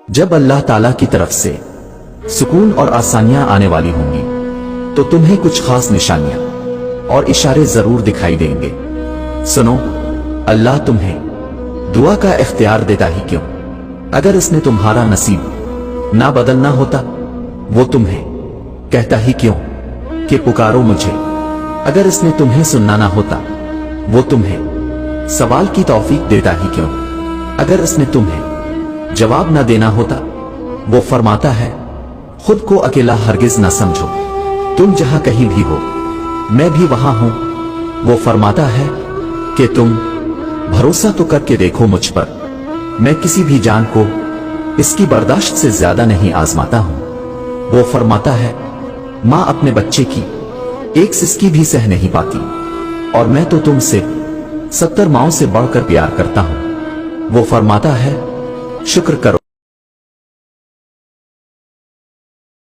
जब अल्लाह ताला की तरफ से सुकून और आसानियां आने वाली होंगी तो तुम्हें कुछ खास निशानियां और इशारे जरूर दिखाई देंगे। सुनो, अल्लाह तुम्हें दुआ का इख्तियार देता ही क्यों? अगर इसने तुम्हारा नसीब ना बदलना होता वो तुम्हें कहता ही क्यों कि पुकारो मुझे? अगर इसने तुम्हें सुनना ना होता वो तुम्हें सवाल की तौफीक देता ही क्यों? अगर इसने तुम्हें जवाब न देना होता वो फरमाता है खुद को अकेला हरगिज न समझो, तुम जहां कहीं भी हो मैं भी वहां हूं। वो फरमाता है कि तुम भरोसा तो करके देखो मुझ पर, मैं किसी भी जान को इसकी बर्दाश्त से ज्यादा नहीं आजमाता हूं। वो फरमाता है मां अपने बच्चे की एक सिसकी भी सह नहीं पाती और मैं तो तुमसे 70 माओं से बढ़कर प्यार करता हूं। वो फरमाता है शुक्र करो।